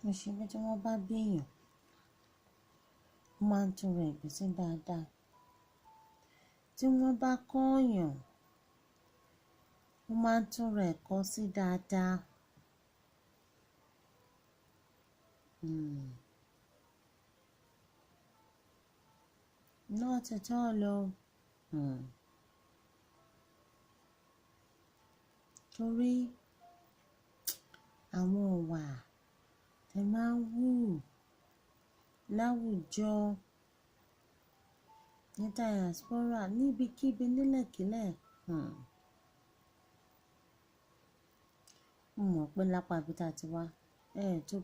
Àṣírí tí wọ́n bá bí èèyàn, wọ́n máa ń tún rẹ̀ gbé sí dáadáa. Tí wọ́n bá kọ́ èèyàn, wọ́n máa ń tún rẹ̀ kọ́ sí dáadáa. Not at all o. Torí àwọn ìwà tẹ máa ń wù láwùjọ ní diaspora níbikíbi nílẹ̀kílẹ̀. Mo mọ̀ pé lápá ibi tá a ti wá, tó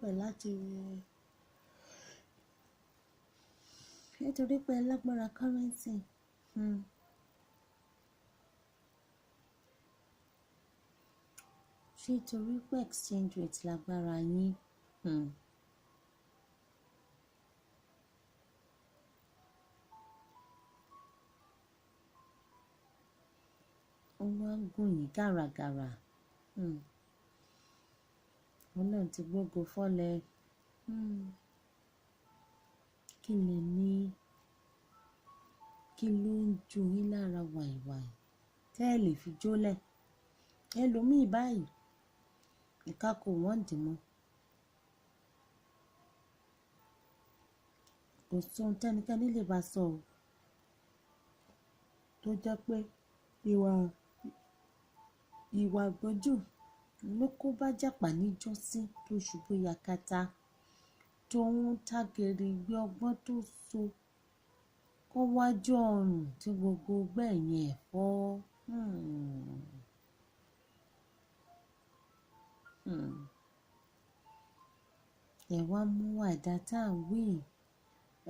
bẹ́ẹ̀ láti nítorí pé lágbára currency. Ṣé torí pé exchange rate lágbára yín? Ó wá ń gùn yín gàràgàrà. Ọlọ́run ti gbógo fọ́lẹ̀. Kí lẹ ní? Kí ló ń jó yín lára wàìwàì tẹ́ ẹ lè fi jólẹ̀? Ẹlòmíì báyìí, ìka kò wọ́n dì mọ́. Kò sí ohun tẹ́nikẹ́ni lè bá sọ o, tó jẹ́ pé ìwà gbójú ló kó bá Jàpá níjọ́sí tó ṣubú yakata, tó ń tágèrè gbé ọgbọ́n tó so kó wájú ọrùn tí gbogbo gbẹ̀yìn ẹ̀ fọ́. Ẹ wá mú àdá tá à ń wí,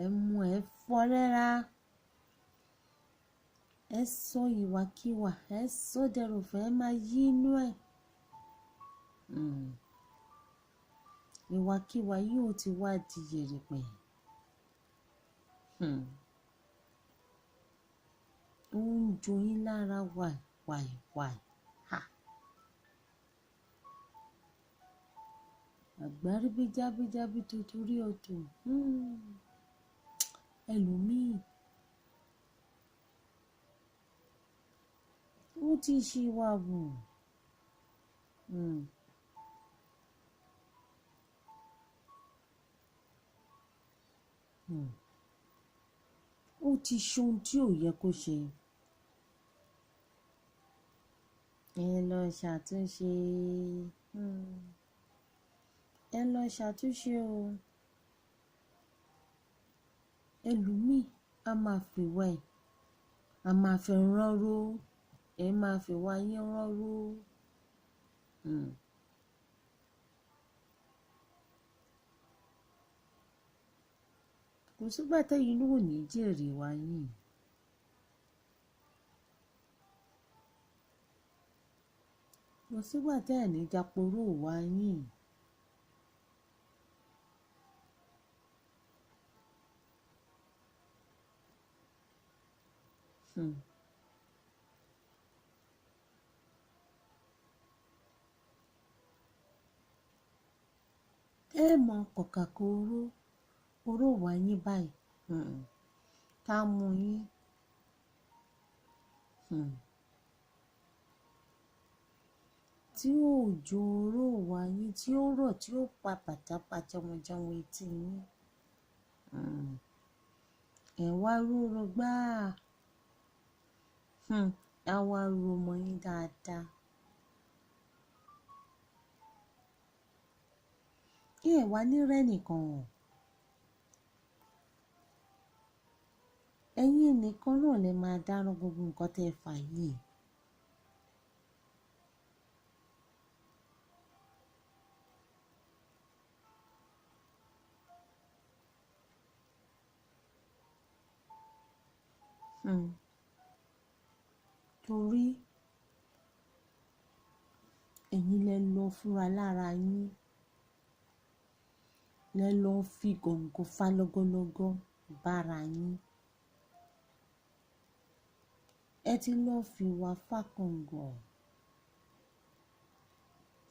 ẹ mú ẹ fọ́ rẹ́ra. Ẹ sọ ìwàkiwà, ẹ sọ dẹrùfẹ́, ẹ máa yí inú ẹ̀. Ìwàkiwà yóò ti wá di yèrèpẹ̀. Ó ń jó yín lára wàìwàì. Àgbárí bíjábíjábí tó torí ọ̀tọ̀. Ẹlòmíì, ó ti ṣìwà wù. Ó ti ṣohun tí ò yẹ kó ṣe. Ẹ lọ ṣàtúnṣe. Ẹ lọ ṣàtúnṣe o. Ẹlòmíì a máa fi wá ẹ̀, a máa fi ránró, ẹ máa fi wá yín ránró. Kò sígbà tẹ́yin náà ò ní jèrè wá yín. Kò sígbà tẹ́ ẹ̀ ní japoró wá yín. Ẹ mọ kọ̀kàkọ̀ oró wá yín báyìí. Ká mú yín. Tí òjò oró wá yín tí ó rọ̀ tí ó pa bàtàpá jẹunjẹun etí yín. Ẹ wá rúro gbáà. A wá ru ọmọ yín dáadáa. Ẹ wá ní rẹ́ nìkan. Ẹ̀yin nìkan náà lè máa dáná gbogbo nǹkan tẹ́ ẹ fà yìí. Torí ẹ̀yin lẹ lọ fúnra lára yín. Lẹ lọ fi gọ̀ǹgọ̀ fá lọ́gọ́lọ́gọ́ bára yín. Ẹ ti lọ fi wá fá kọ̀ǹgọ̀.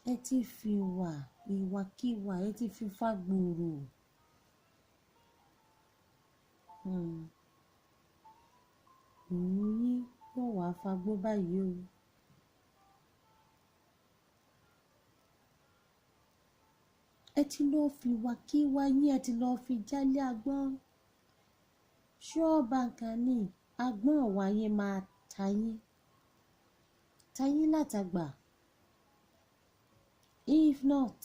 ẹ ti fi ìwàkiwà ẹ ti fi fá gbòòrò. Òun yín yóò wá fagbó báyìí o. Ẹ ti lọ fi ìwàkiwà yín ẹ ti lọ fi jálé agbọ́n. Ṣọ́ọ̀bà kan ní agbọ́n ọ̀wáyé máa ta yín látàgbà. If not,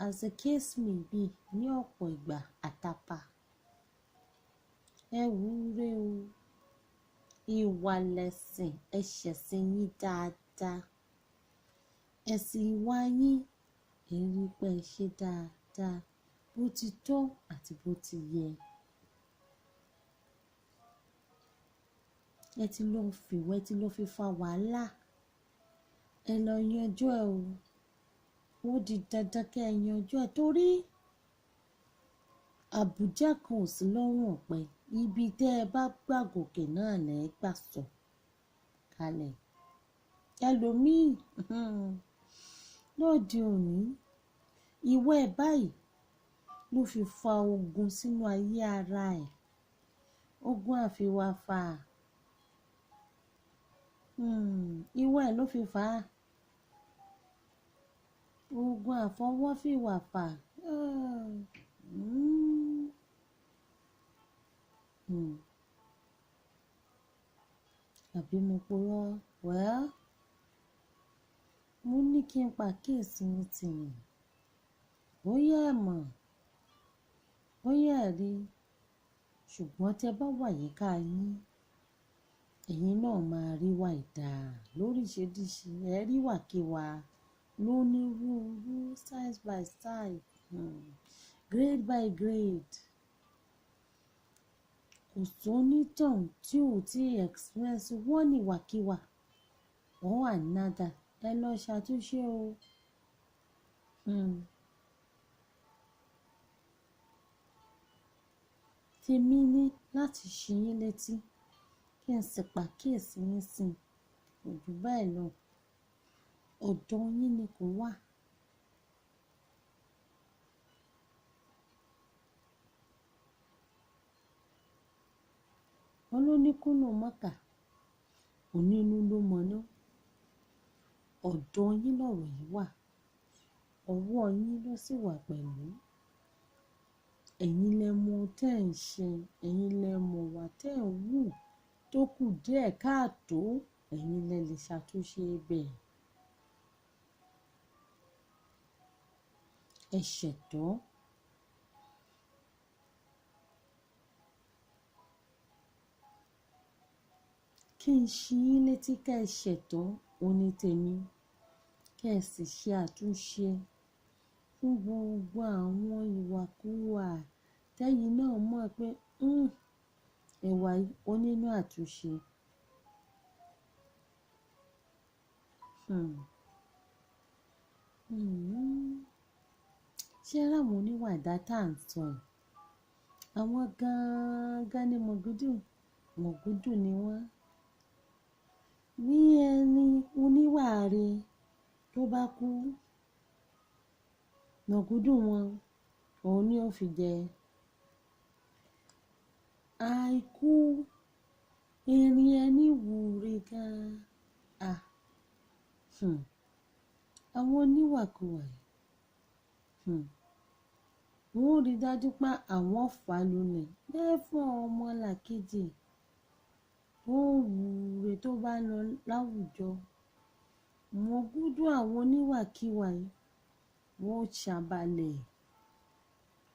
as the case may be, ní ọ̀pọ̀ ìgbà àtàpà. Ẹ wúre o. Ìwà lẹ̀sìn ẹ ṣẹ̀sìn yín dáadáa. Ẹ̀sìn ìwà yín ẹ rí pé ẹ ṣe dáadáa bó ti tọ́ àti bó ti yẹ. Ẹ ti lọ fìwẹ́ ẹ ti lọ fi fa wàhálà. Ẹ lọ yanjú ẹ o. Ó di dandan kí ẹ yanjú ẹ torí àbújá kan ò sí lọ́rùn ọ̀pẹ. Ibi tẹ́ ẹ bá gbà gòkè náà lẹ̀ ẹ́ gbà sọ̀ kalẹ̀. Ẹlòmíì lóde òní ìwà ẹ̀ báyìí ló fi fa ogun sínú ayé ara ẹ̀. Ogun àfiwàfà. Ìwà ẹ̀ ló fi fà á. Ogun àfọwọ́fìwàfà. Àbí mo purọ́? Well, mo ní kí n pàkíyèsí yín tì yín. Bóyá ẹ mọ̀, bóyá ẹ rí, ṣùgbọ́n tẹ́ bá wà yíká yín, ẹ̀yin náà máa rí wà ìdá lóríṣiríṣi. Ẹ rí wàkiwà lónírúurú, size by size, grade by grade. Kò sónítàn tí ò tí express wọ́n ní wàkiwà. Wọ́n wà nádà. Ẹ lọ ṣàtúnṣe o. Tèmi ní láti ṣí yín létí kí n sì pàkíyèsí yín sí i. Kò jù báyìí lọ. Ọ̀dọ̀ yín ni kò wà. Wọ́n ló ní kúnnù mọ́kà. Onínú ló mọ̀ná. Ọ̀dọ̀ yín lọ̀rọ̀ yìí wà. Ọwọ́ yín ló sì wà pẹ̀lú. Ẹ̀yin lẹ mọ̀ tẹ́ ń ṣe. Ẹ̀yin lẹ mọ̀ wà tẹ́ ń wù tó kù díẹ̀ káàtó. Ẹ̀yin lẹ lè ṣàtúnṣe bẹ́ẹ̀. Ẹ ṣẹ̀tọ́. Kí n ṣí yín létí ká ẹ ṣẹ̀tọ́ oní tèmi. Kí ẹ sì ṣe àtúnṣe fún gbogbo àwọn ìwàkuwà tẹ́yin náà mọ̀ pé ẹ̀wà ó nílò àtúnṣe. Ṣé ráwọn oníwà ìdá tá à ń sọ yìí? Àwọn gan-an ní mọ̀gúdù ni wọ́n. Bí ẹni oníwà rẹ̀ tó bá kú, mọ̀gúdù wọn òun ni ó fi jẹ. Àìkú erin ẹni wúre gan-an. Àwọn oníwàkuwà yìí. Wọ́n rí dájú pé àwọn fà lulẹ̀ lẹ́fọ̀n ọmọlàkejì. Wọ́n wúre tó bá lọ láwùjọ. Mọ̀gúdù àwọn oníwàkiwà yìí wọ́n ṣàbàlẹ̀.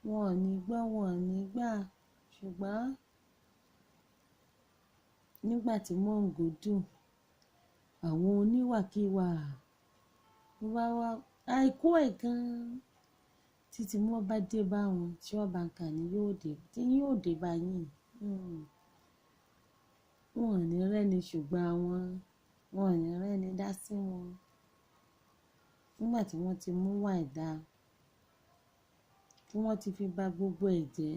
Wọn ò ní gbọ́, wọn ò ní gbà. Ṣùgbọ́n nígbà tí mọ̀gúdù àwọn oníwàkiwà wá àìkú ẹ̀ gan-an títí wọ́n bá dé bá wọn tí wọ́n bá ń kà ní yóò dé bá yín. Wọn ò ní rẹ́ni ṣùgbọ́n wọn ò ní rẹ́ni dá sí wọn. Nígbà tí wọ́n ti mú wà ìdá, tí wọ́n ti fi ba gbogbo ẹ̀ jẹ́,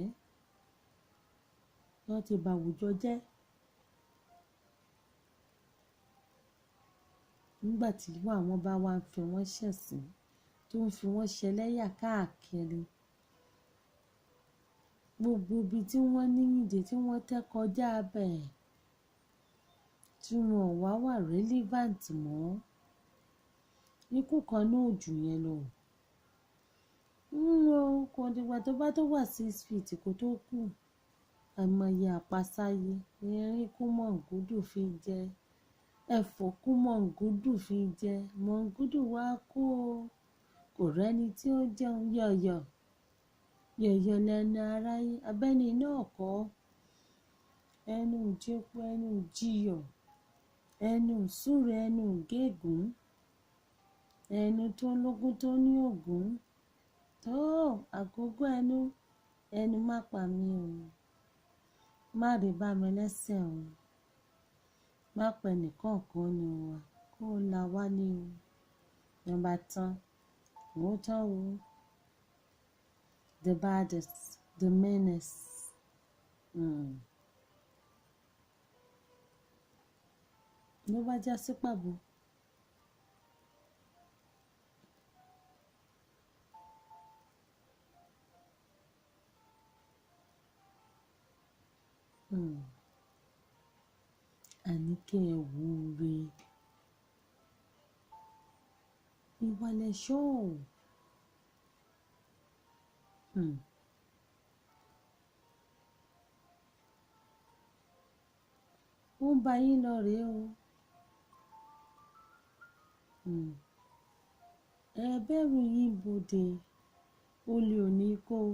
wọ́n ti ba àwùjọ jẹ́. Nígbà tí àwọn bá wá ń fi wọ́n ṣẹ̀sín, tó ń fi wọ́n ṣẹlẹ́yà káàkiri. Gbogbo ibi tí wọ́n ní ìdè tí wọ́n tẹ́ kọjá bẹ́ẹ̀ tí wọn ò wá relevant mọ́. Ikú kan náà ò jù yẹn lọ. Kò dìgbà tó bá tó wà 6 feet kó tó kú. Àìmọye àpasáyé erin kú mọ̀ǹgúdù fi jẹ, ẹ̀fọ́ kú mọ̀ǹgúdù fi jẹ, mọ̀ǹgúdù wá kú o. Kò rẹ́ni tí ó jẹun yọ̀yọ̀ lẹ́nu aráyé, abẹ́ni náà kọ́. Ẹnu ìjẹpo, ẹnu ìjiyọ̀, ẹnu ìsúre, ẹnu ìgégùn, ẹnu tó lógún tó ní ògún. Tó àgógó ẹnu má pa mí o. Má rí bá mi lẹ́sẹ̀ o. Má pẹ́ nìkankan ni wa, kó la wá ní o. Nọmba tán, ó tán o. The baddest, the meanest. Ló bá já sí pàbó. Àní kẹ́ ẹ wo re. Ìwà lẹ̀ṣọ́ o. Ó ń bá yín lọ rèé o. Ẹ bẹ̀rù yín bodè, olè ò ní kó o.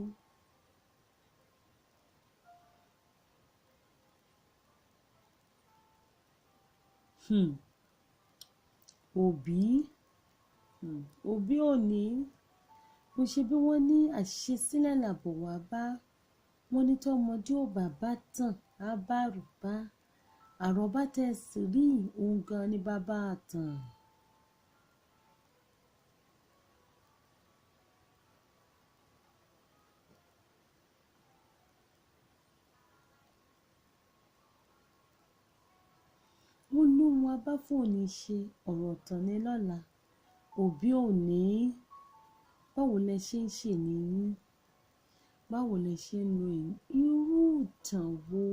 Òbí ò ní. Mo ṣe bí wọ́n ní àṣesílẹ̀ làbọ̀ wá bá. Wọ́n ní tọ́mọdé ò bàbá tàn á bá àròbá. Àròbá tẹ̀ sí rí òun gan ni bàbá àtàn. Wọ́n ní ohun abáfòní ṣe ọ̀rọ̀ tán ní lọ́la. Òbí ò ní. Báwo lẹ ṣe ń ṣe nìyí? Báwo lẹ ṣe ń lo irú ìtàn wo?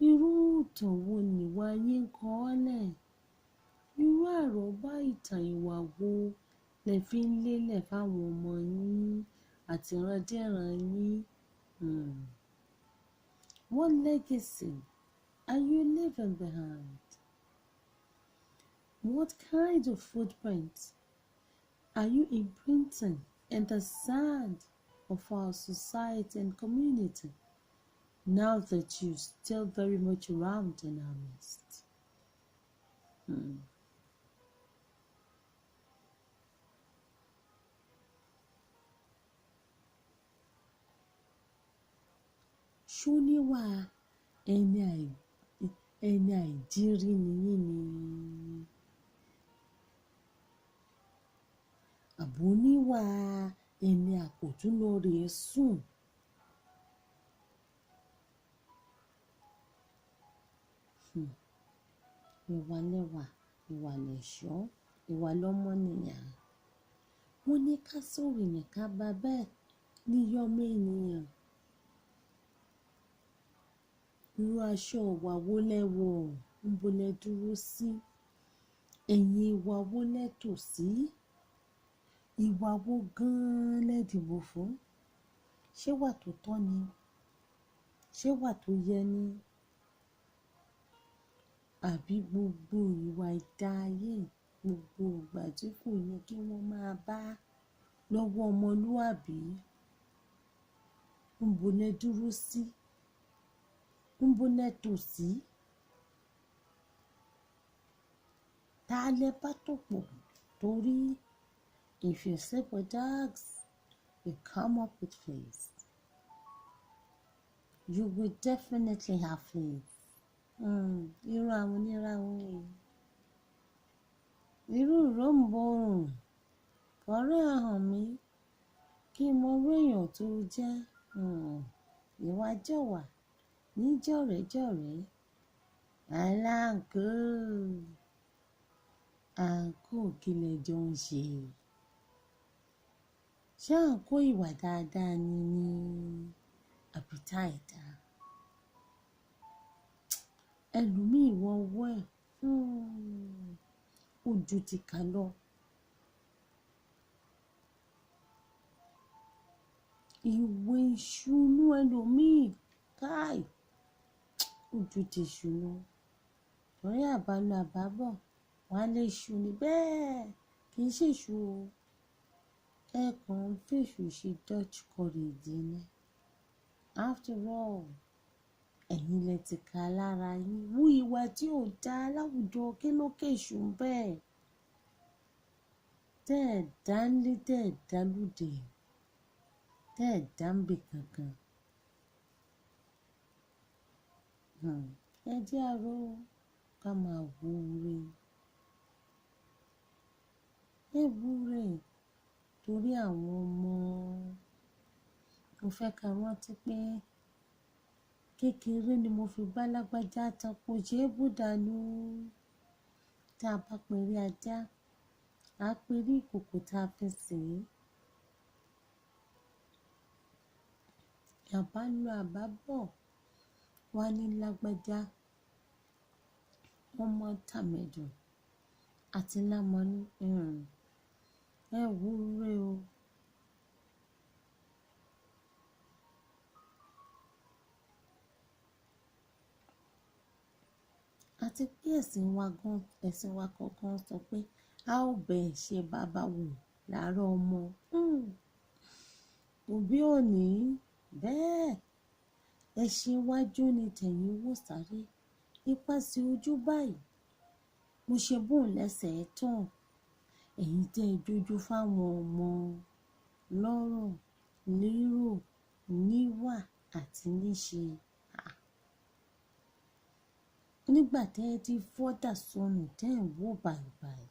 Irú ìtàn wo nìwà yín kọ́ lẹ̀? Irú àròbá ìtàn ìwà wo lẹ fi ń lélẹ̀ fáwọn ọmọ yín àti ìrandíran yín? What legacy are you leaving behind? What kind of footprint are you imprinting in the sand of our society and community now that you're still very much around in our midst? Ṣó níwà ẹni àìjírí nìyí ni? Àbò níwà ẹni àpòtúnlóore sùn? Ìwà lẹwà, ìwà lẹ̀ṣọ́, ìwà lọ́mọnìyàn. Wọ́n ní ká sọ̀rọ̀ ní ká bá bẹ́ẹ̀ ní yọ́mọ ènìyàn. Irú aṣọ ìwà wo lẹ wọ̀? Níbo lẹ dúró sí? Ẹ̀yin ìwà wo lẹ tò sí? Ìwà wo gan-an lẹ dìbò fún? Ṣé wà tó tọ́ ni? Ṣé wà tó yẹ ni? Àbí gbogbo ìwà ìdá ayé, gbogbo ìgbà tí kò yẹ kí wọ́n máa bá lọ́wọ́ ọmọlúwàbí? Níbo lẹ dúró sí? Níbo lẹ tò sí? Ta lẹ bá tò pọ̀? Torí if you sleep with dogs, you come up with fleas. You will definitely have fleas. Irú àwọn oníràwọ̀ yìí. Irú ìrọ̀m̀bọ̀rùn fọ́rẹ́ hàn mí kí n mọ irú èèyàn tó jẹ́. Ìwà jọ̀wà ní jọ̀rẹ́jọ̀rẹ́. Aláǹkó. Àǹkó kí lẹ jọ ń ṣe? ṣé à ń kó ìwà dáadáa ni àbí táìdá? Ẹlòmíì wọ ọwọ́ ẹ̀ ó ju tìkà lọ. Ìwé ìṣúnú ẹlòmíì káì ó ju tèṣù lọ. Torí àbálọ àbábọ̀ wọ́n á lè ṣu ni bẹ́ẹ̀ kì í ṣèṣù o. Ẹ kàn ń fèṣù ṣe Dutch courage ni. After all, ẹ̀yin lẹ ti ka lára yín. Wú ìwà tí ò dáa láwùjọ kí ló kèṣù bẹ́ẹ̀. Tẹ́ ẹ̀ dá nílé tẹ́ ẹ̀ dá lóde. Tẹ́ ẹ̀ dá ń bì kankan. Ẹ jẹ́ àrò ká máa wúre. Ẹ wúre torí àwọn ọmọ. Mo fẹ́ ká rántí pé kékeré ni mo fi bá lágbájá tán kò ṣe é bù dànù. Tá a bá perí ajá, a perí ìkòkò tá a fi sè é. Àbálọ àbábọ̀ wá ní lágbájá, ọmọ tàmẹ̀dù àti lámọ̀nú. Ẹ wúre o. Àti pé ẹ̀sìn wa kankan sọ pé a ó bẹ̀ ṣe bàbá wò láàárọ̀ ọmọ. Òbí ò ní bẹ́ẹ̀. Ẹṣin iwájú ni tẹ̀yìn wò sáré. Ipasẹ̀ ojú báyìí mo ṣe bóun lẹ́sẹ̀ tán. Ẹ̀yin tẹ́ ẹ jójú fáwọn ọmọ lọ́rọ̀, lérò, níwà àti níṣe. Nígbà tẹ́ ẹ ti fọ́dà sọnù tẹ́ ẹ ń wò bàìbàì.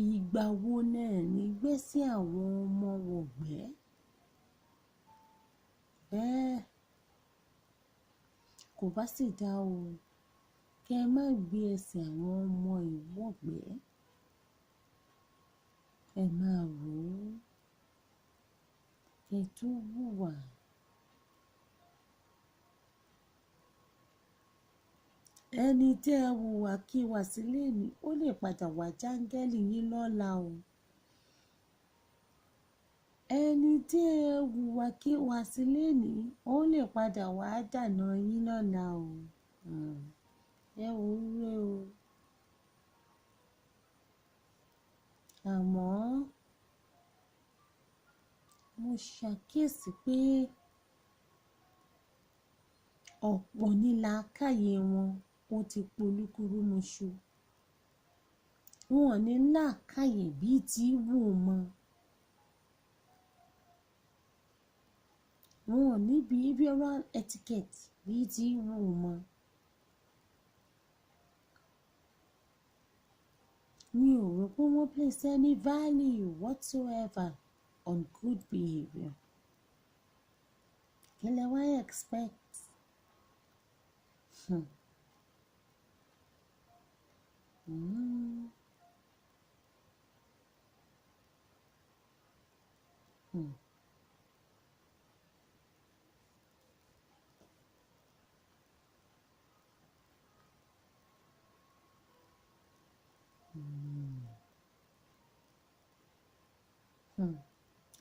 Ìgbà wo náà ní gbé sí àwọn ọmọ wọ̀gbẹ́? Bẹ́ẹ̀ kò bá sì dá o. Kẹ má gbé ẹsẹ̀ àwọn ọmọ ìwọ̀gbẹ́. Ẹ máa rò ó. Kẹ tó hùwà. Ẹni tí ẹ hùwà kí wà sílé ní ó lè padà wá jáńgẹ́lì yín lọ́la o. Ẹni tí ẹ hùwà kí wà sílé ní ó lè padà wá dànà yín lọ́la o. Ẹ wúre o. Àmọ́ mo ṣàkíyèsí pé ọ̀pọ̀ ní làákàyè wọn ó ti polúkúrúmuṣu. Wọn ò ní làákàyè bíi ti wù mọ́. Wọn ò ní behavioral etiquette bíi ti wù mọ́. Mi ò rò pé wọ́n place any value whatsoever on good behaviour. Kí lẹ wá expect?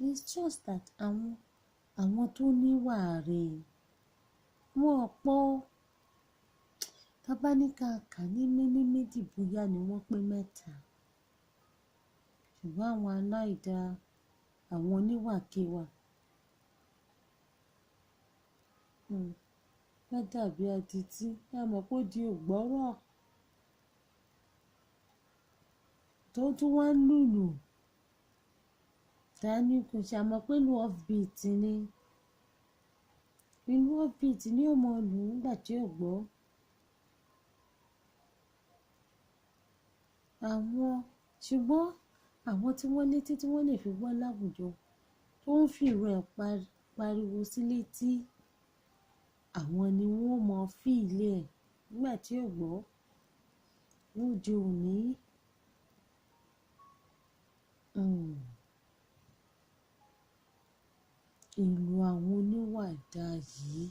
It's just that àwọn tó níwà rẹ̀ wọ́n pọ̀. Tábáníkà kà ní méjì bóyá ni wọ́n pé mẹ́ta. Ṣùgbọ́n àwọn aláìda, àwọn oníwàkiwà. Ẹ dàbí adití, ẹ mọ̀ pé ó di ògbọ́rọ̀. Tó tún wá ń lùlù. Tani kò ṣàmọ̀ pé ìlú offbeat ni. Ìlú offbeat ni ó mọ lù nígbà tí ò gbọ́. Ṣùgbọ́n àwọn tí wọ́n létí tí wọ́n lè fi gbọ́ láwùjọ tó ń fi ìró ẹ̀ pariwo sí létí, àwọn ni wọ́n mọ fíìlì ẹ̀ nígbà tí ò gbọ́. Lóde òní ìlú àwọn oníwà ìdá yìí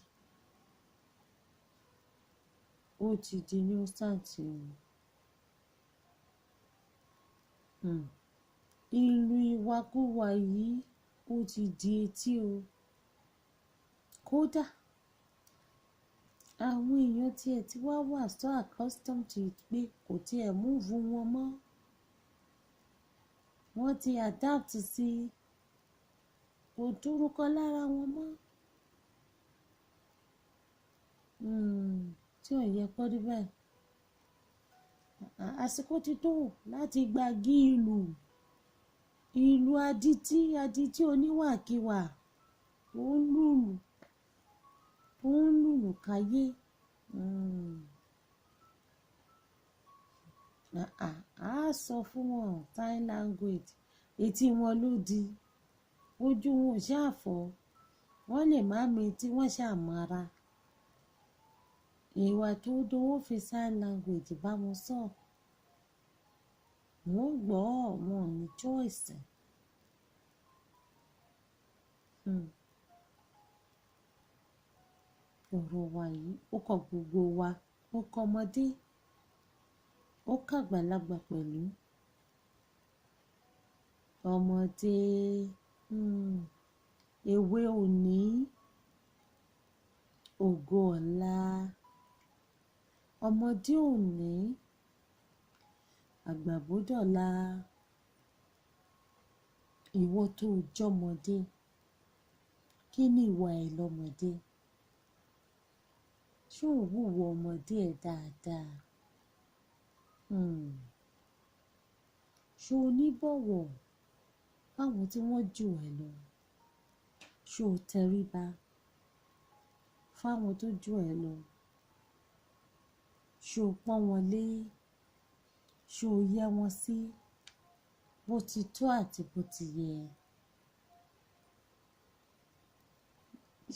ó ti di nuisance o. Ìlú ìwàkuwà yìí ó ti di etí o. Kódà àwọn èèyàn tiẹ̀ tí wá wà so accustomed to it pé kò tiẹ̀ múùfù wọn mọ́. Wọ́n ti adapt sí i, kò dórúkọ lára wọn mọ́. Tí ò yẹ kó rí bẹ́ẹ̀. Àsìkò ti tó láti gbági ìlú adití oníwàkiwà ó ń lùlù káyé. A sọ fún wọn sign language, etí wọn ló di, ojú wọn ò ṣàfọ́, wọ́n lè má mi tí wọ́n ṣàmọ́ra. Ìwà tó dówó fi sign language bá wọn sọ, wọ́n gbọ́, wọn ò ní choice. Ọ̀rọ̀ wa yìí ó kọ gbogbo wa, ó kọ ọmọdé, ó kọ àgbàlagbà pẹ̀lú. Ọmọdé, èwe òní, ògo ọ̀la. Ọmọdé òní, àgbà bó dọ̀la. Ìwọ tó jọmọdé, kí ni ìwà ẹ lọ́mọdé? Ṣé ò wúwo ọmọdé ẹ dáadáa? Ṣé o ní bọ̀wọ̀ fáwọn tí wọ́n jù ẹ lọ? Ṣé o tẹríba fáwọn tó jù ẹ lọ? Ṣé o pọ́n wọn lé? Ṣé o yẹ́ wọn sí bó ti tó àti bó ti yẹ?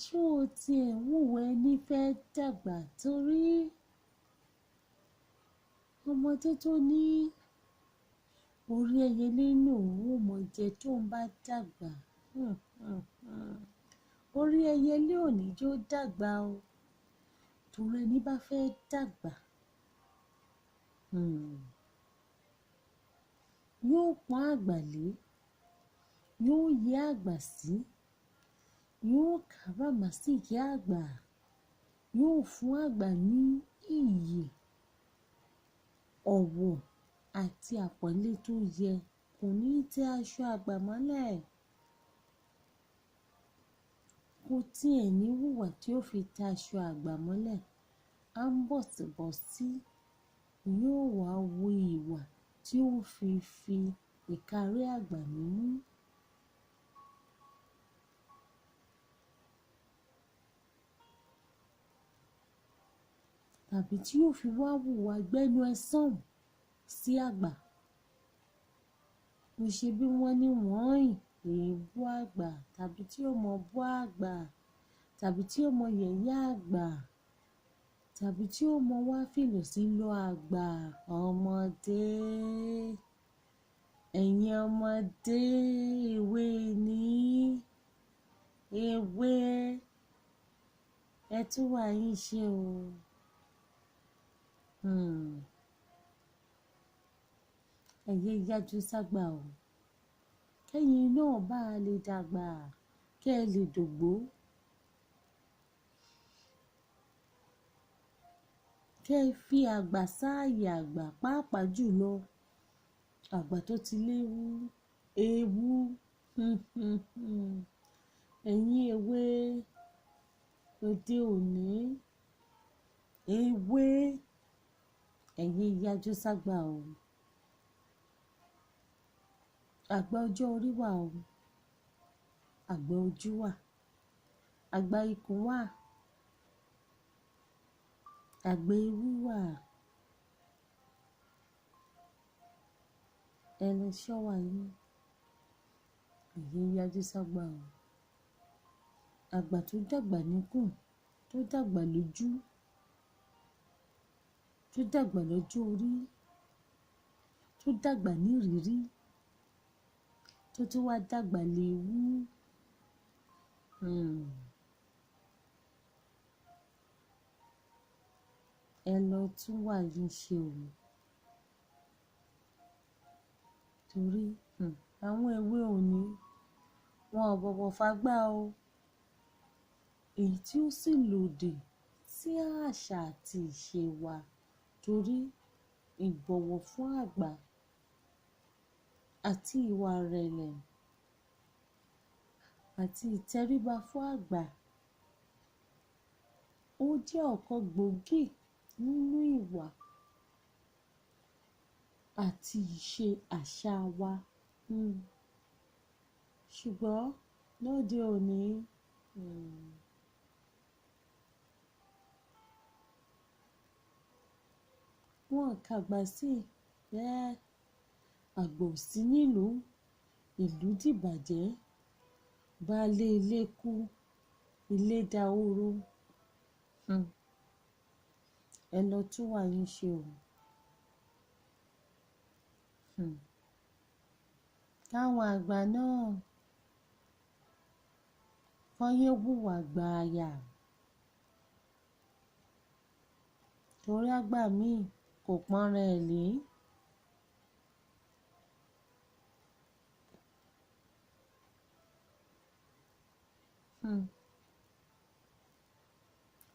Ṣé o tiẹ̀ wúwo ẹni fẹ́ dàgbà? Torí ọmọdé tó ní orí ẹyẹlé lòun ó mọ jẹ tó ń bá dàgbà. Orí ẹyẹlé ò ní jó dàgbà o. Torí ẹni bá fẹ́ dàgbà, yóò pọ́n àgbà lé, yóò yẹ́ àgbà sí, yóò káràmáásìkí àgbà, yóò fún àgbà ní iyì, ọ̀wọ̀ àti àpọ́nlé tó yẹ. Kò ní tẹ́ aṣọ àgbà mọ́lẹ̀. Kò tiẹ̀ ní hùwà tí ó fi tẹ́ aṣọ àgbà mọ́lẹ̀. À ń bọ̀sibọ̀sí, yóò wá wo ìwà tí ó fi ìkárí àgbà mímú. Tàbí tí yóò fi wá hùwà gbẹ́nu ẹ sọ̀hùn sí àgbà. Mo ṣe bí wọ́n ní wọ́n èébú àgbà, tàbí tí ó mọ bú àgbà, tàbí tí ó mọ yẹ̀yẹ́ àgbà, tàbí tí ó mọ wá fìlò sí lọ àgbà. Ọmọdé, ẹ̀yin ọmọdé, èwe ní èwe, ẹ tún wà yín ṣe o. Ẹ̀yẹ yájú ságbà o. Kẹ́yin náà bá lè dàgbà, kẹ́ ẹ lè dògbó. Kẹ́ ẹ fi àgbà sáàyè àgbà, pàápàá jùlọ àgbà tó ti léwu, ewu. Ẹ̀yin èwe òde òní, èwe, ẹ̀yẹ yájú ságbà o. Àgbà ọjọ́ orí wà o, àgbà ojú wà, àgbà ikùn wà, àgbà ewu wà. Ẹ lọ ṣọ́wà yín, ẹ̀yẹ yájú ságbà o. Àgbà tó dàgbà níkùn, tó dàgbà lójú, tó dàgbà lọ́jọ́ orí, tó dàgbà ní ìrírí. tó tún wá dàgbà léwu. Ẹ lọ tún wà yín ṣe o, torí àwọn èwe òní wọn ò bọ̀wọ̀ fágbà o, èyí tí ó sì lòdì sí àṣà àti ìṣe wa, torí ìbọ̀wọ̀ fún àgbà àti ìwà ìrẹ̀lẹ̀ àti ìtẹríba fún àgbà ó jẹ́ ọ̀kan gbòógì nínú ìwà àti ìṣe àṣà wa. Ṣùgbọ́n lóde òní wọn kàgbà sí àgbà ò sí nílùú, ìlú dìbàjẹ́, baálé ilé kú, ilé dahoro. Ẹ lọ tún wà yín ṣe o. Káwọn àgbà náà kán yé hùwà gbààyà, torí àgbà míì kò pọ́nra ẹ̀ lé.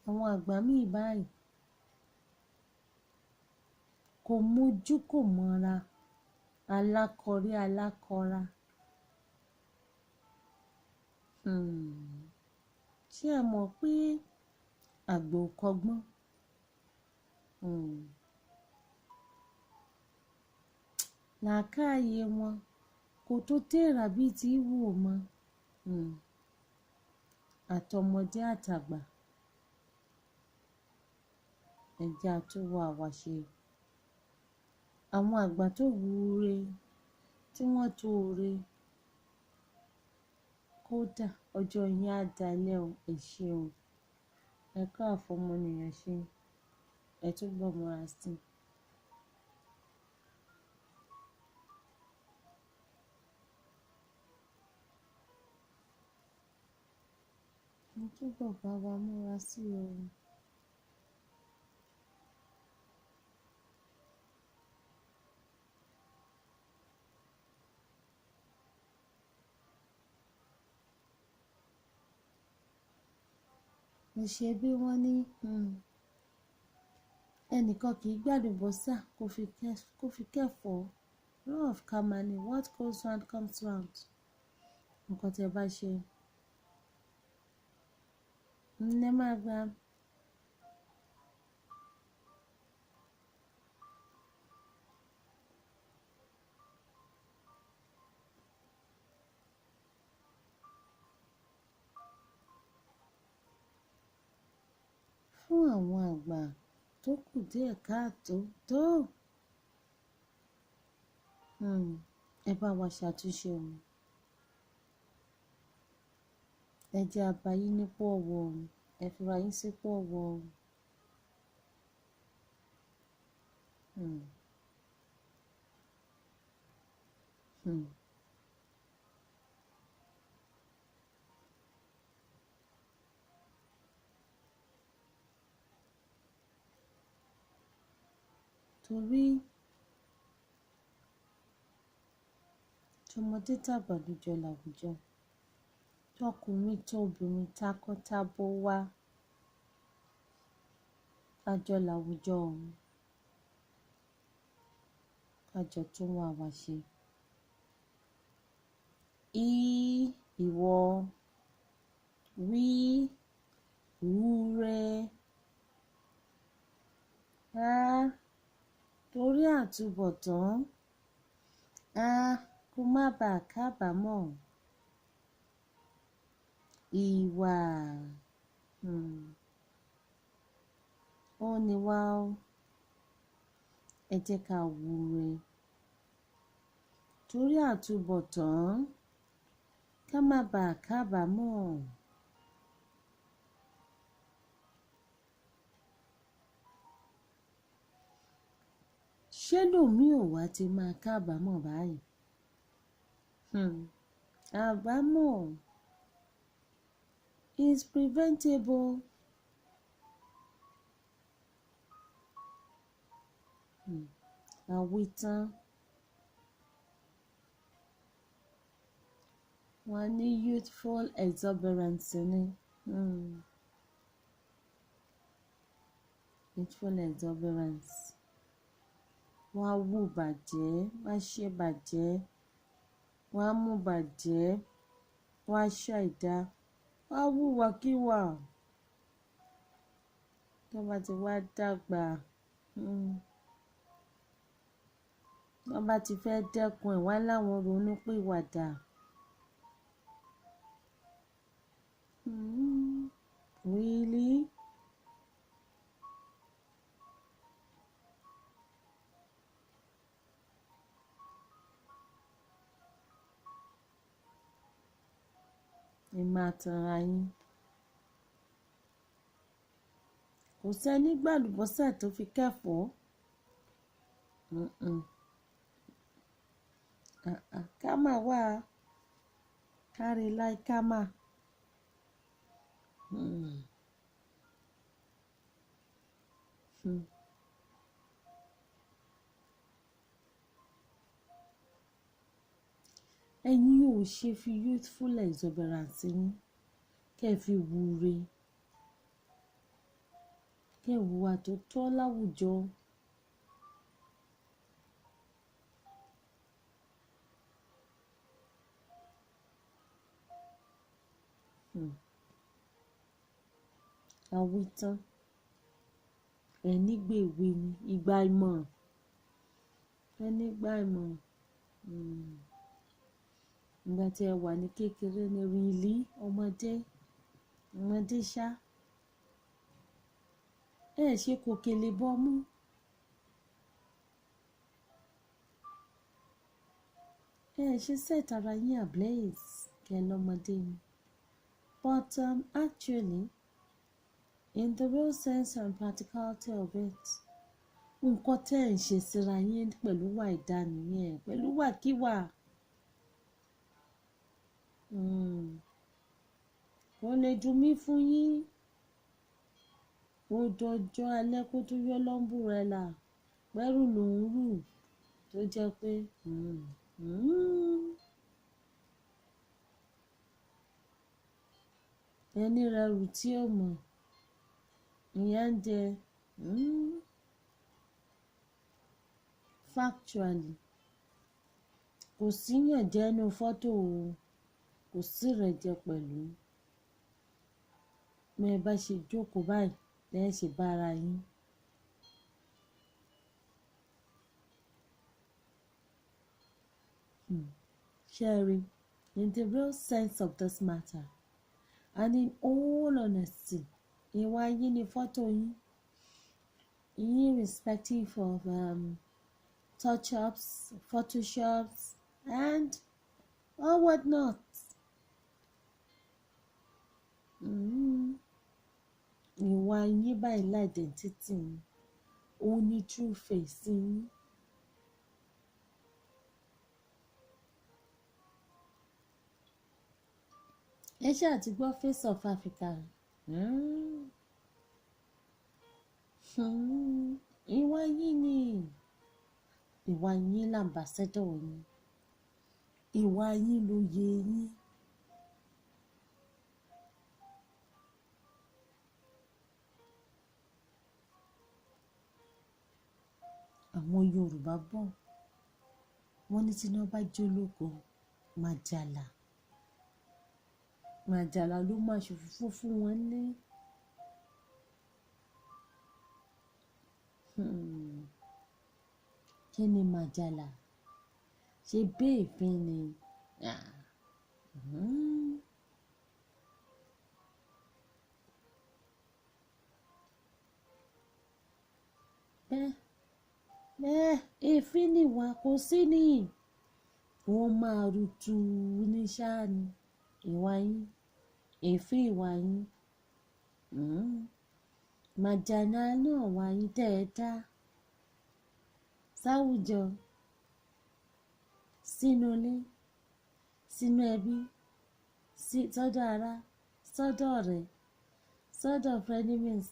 Àwọn àgbà míì báyìí kò mójú kò mọ́ra, alákọ̀rí alákọ̀ra. Ṣé ẹ mọ̀ pé àgbà ò kọ́gbọ́n? Làákàyè wọn kò tó tèèrà bíi ti wù ọ́ mọ́. Àtọmọdé àtàgbà, ẹ jẹ́ á tún wà wá ṣe. Àwọn àgbà tó wúre tí wọ́n tó re, kódà ọjọ́ yín á dalẹ́ o, ẹ ṣeun. Ẹ kú àfọmọnìyàn ṣe, ẹ túbọ̀ múra sí i. Ẹ túbọ̀ bá wa múra sí i o. Mo ṣe bí wọ́n ní ẹnìkan kì í gbàlùbọ́sà kó fi kẹ́fọ̀ọ́. Law of karma ni, what goes round comes round. Nǹkan tí ẹ bá ṣe ẹ máa gbà. Fún àwọn àgbà tó kù díẹ̀ káàtó tó ẹ bá wa ṣàtúnṣe o. Ẹ jẹ́ á bá yín nípò ọ̀wọ̀ o, ẹ fira yín sípò ọ̀wọ̀ o. Torí tọmọdé tàgbà ló jọ làwùjọ, tọkùnrin tóbìnrin takọtabo wa ká jọ làwùjọ o. Ká jọ tún wà wá ṣe. Ìwọ, wúre. Torí àtúbọ̀tán, kó má bàa kábàámọ̀. Ìwà ó ní wá o. Ẹ jẹ́ ká wúre. Torí àtúbọ̀tán, ká má bàa kábàámọ̀. Ṣé lòmíì ò wá ti máa kábàámọ̀ báyìí? Àbámọ̀ is preventable. Àwítán wọ́n ní youthful exuberance ni. Youthful exuberance. Wọ́n á wù bàjẹ́, wọ́n á ṣe bàjẹ́, wọ́n á mú bàjẹ́, wọ́n á ṣàìdá, wọ́n á wùwàkíwà. Tó bá ti wá dàgbà, wọ́n bá ti fẹ́ dẹ́kun ẹ̀ wá láwọn ronú pìwàdà. Really? Ẹ máa tanra yín. Kò sẹ́ni gbàlùbọ́sà tó fi kẹ́fọ̀ọ́. Kámà wà, kárí láì kámà. Ẹ̀yin ò ṣe fi youthful exuberance yín kẹ́ fi wúre, kẹ́ hùwà tó tọ́ láwùjọ. Àwítán ẹni gbèwé ni ìgbà ìmọ̀, ẹni gbà ìmọ̀. Ìgbà tí ẹ wà ní kékeré ní rílí ọmọdé ṣá. Ẹ ṣe kòkèlè bọ́mú. Ẹ ṣe set ara yín ablaze kẹ́ lọ́mọdé ni. But actually, in the real sense and practicality of it, nǹkan tẹ́ ẹ̀ ń ṣe síra yín pẹ̀lú wà ìdánìyẹn, pẹ̀lú wàkíwà. Kò lè dùn mí fún yín. Ó dọjọ́ alẹ́ kó tó yọ lọ́mbùrẹ́là pẹ́rù ló ń rù tó jẹ́ pé ẹni rẹ̀ rù tí ó mọ̀ ìyá ń jẹ. Factually, kò síyàn jẹ́nu fọ́tò o, kò sí rẹ̀ jẹ pẹ̀lú. Mẹ bá ṣe jókòó báyìí lẹ́yìn ṣe bára yín. Sherry, in the real sense of this matter, and in all honesty, ìwà yín ni fọ́tò yín. Irrespective of touch-ups, photoshops, and or whatnot. Ìwà yín báyìí l'identity yín, òun ni true face yín. Ẹ ṣáà ti gbọ́ Face of Africa. Ìwà yín ni. Ìwà yín l'ambassador yín. Ìwà yín lóye yín. Àwọn Yorùbá bọ̀ wọ́n ní tí iná bá jó lóko màjàlá ló máa ṣòfófó fún wọn ní. Kí ni màjàlá? Ṣé béèfín ni? Èéfín nìwà kò sí ní. Wọ́n máa rútu ní ṣáà ni ìwà yín, èéfín ìwà yín. Màjàlá náà wà yín tẹ́ ẹ dá sáwùjọ, sínú ilé, sínú ẹbí, sọ́dọ̀ ará, sọ́dọ̀ ọ̀rẹ́, sọ́dọ̀ frenemies.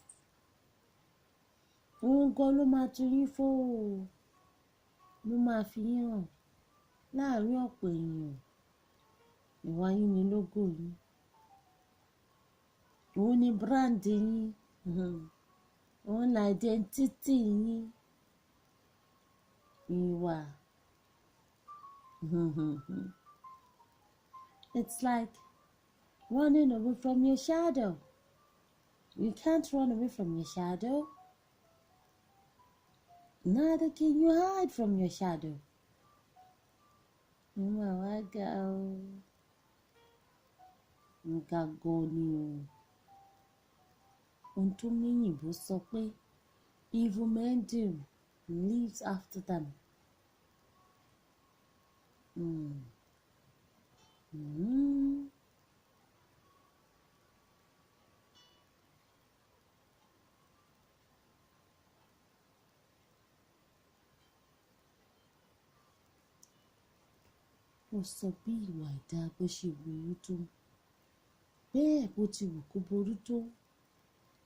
Òun gan ló máa tún yín fó o, ló máa fi yín hàn láàárín ọ̀pọ̀ èèyàn. Ìwà yín ni lógò yín, òun ni brand yín, òun ni identity yín. Ìwà. It's like running away from your shadow. You can't run away from your shadow. Neither can you hide from your shadow. Ìwà wa ga o. Ga gan ni o. Ohun tó méyìnbó sọ pé evil men do lives after them. Ó sọ bí ìwà ìdá bó ṣe burú tó, bẹ́ẹ̀ bó ti wù kó burú tó,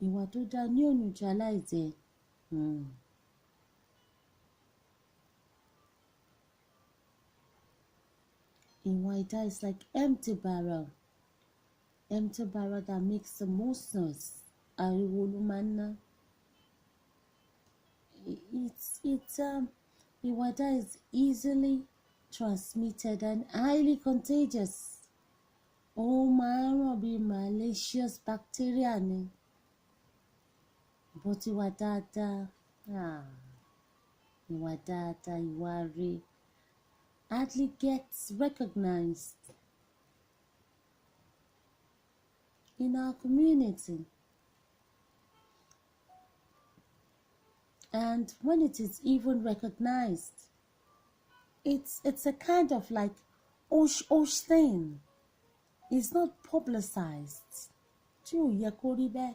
ìwà tó dáa ní ò neutralize ẹ̀. Ìwà ìdá is like empty barrel that makes the most noise. Ariwo ló máa ń ná. Ìwà ìdá is easily transmitted and highly contagious. Ó máa ń ràn bí malicious bacteria ni. But ìwà dáadáa, ìwà dáadáa, ìwà rere hardly gets recognized in our community. And when it is even recognized, it's a kind of like hush thing. It's not publicized. Tí ò yẹ kó rí bẹ́ẹ̀.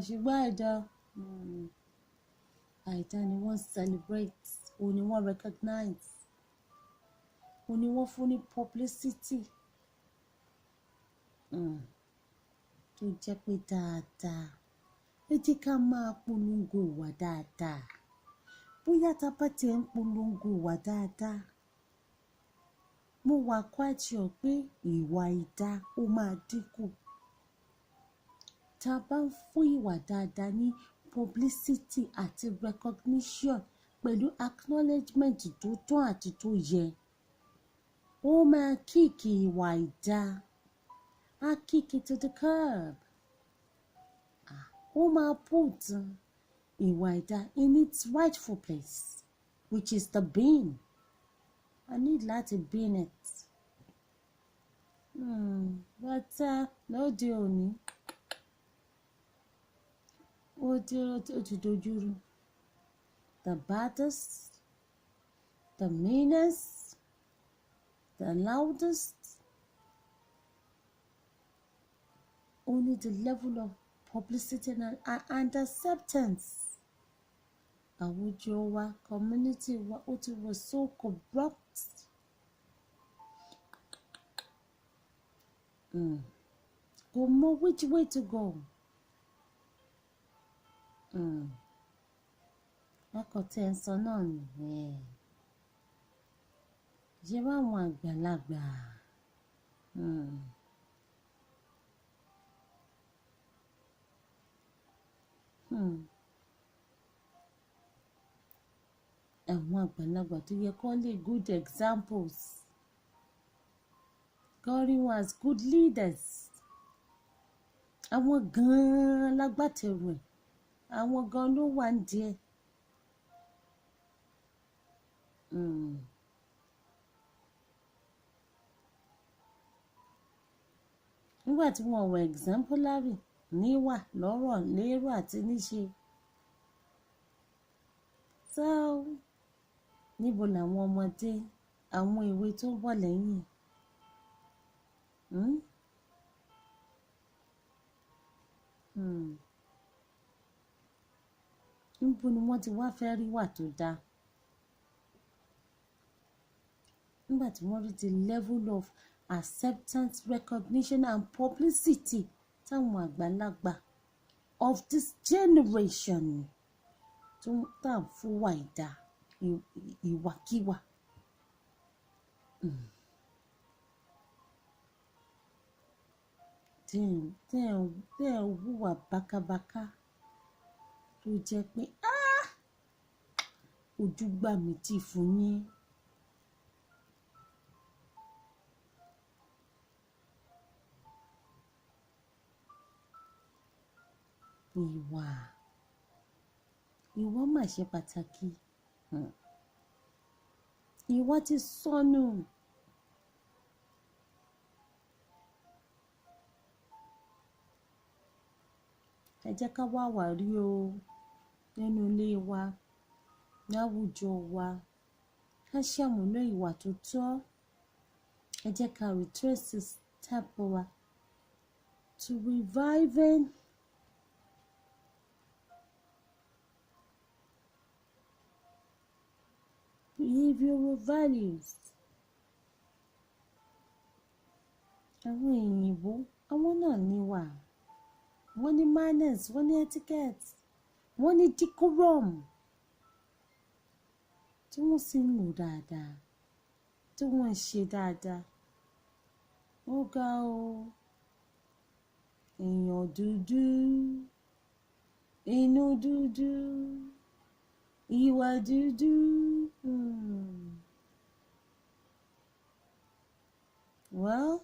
Ṣùgbọ́n àìdá ni wọ́n celebrate, òun ni wọ́n recognize, òun ni wọ́n fún ní publicity. Tó jẹ́ pé dáadáa, ẹ jẹ́ ká máa polongo ìwà dáadáa. Bóyá tá bá tiẹ̀ ń polongo ìwà dáadáa, mo wà quite sure pé ìwà ìdá ó máa dínkù. Tá bá ń fún ìwà dáadáa ní publicity àti recognition pẹ̀lú acknowledgement tó tọ́ àti tó yẹ, ó máa kick ìwà ìdá, á kick it to the curb. Ó máa put ìwà ìdá in its rightful place, which is the bin. I need láti bin it. But lóde òní, ó ti dojúrú. The baddest, the meanest, the loudest, only the level of publicity and acceptance. Àwùjọ wa, community wa, ó ti wà so corrupt. Kò mọ which way to go. Akọ̀tẹ̀ ń sọ náà nìyẹn. Ṣé báwọn àgbàlagbà? Àwọn àgbàlagbà tó yẹ kó lè good examples, kó rí wọn as good leaders. Àwọn gan-an lágbàtẹ̀rù ẹ̀, àwọn gan-an ló wà ń díẹ̀. Nígbà tí wọ́n were exemplary níwà, lọ́rọ̀, lérò àti níṣe. So, níbo làwọn ọmọdé, àwọn èwe tó ń bọ̀ lẹ́yìn? Níbo ni wọ́n ti wá fẹ́ rí wà tó dáa? nígbà tí wọ́n rí the level of acceptance, recognition and publicity táwọn àgbàlagbà of this generation tó tà fún wa ìdá ìwàkiwà. Tẹ́ ẹ̀ hùwà bákabáká tó jẹ́ pé ojú gbà mí tì fún yín. Ìwà mà ṣe pàtàkì. Ìwà ti sọnù. Ẹ jẹ́ ká wá wàrí o nínú ilé wa, láwùjọ wa, ká ṣàmúlò ìwà tó tọ́. Ẹ jẹ́ ká retrace step wa to reviving behavioral values. Àwọn òyìnbó, àwọn náà níwà. Wọ́n ní manners, wọ́n ní etiquette, wọ́n ní decorum tí wọ́n sì ń lò dáadáa, tí wọ́n ń ṣe dáadáa. Ó ga o, èèyàn dúdú, inú dúdú, ìwà dúdú. Well,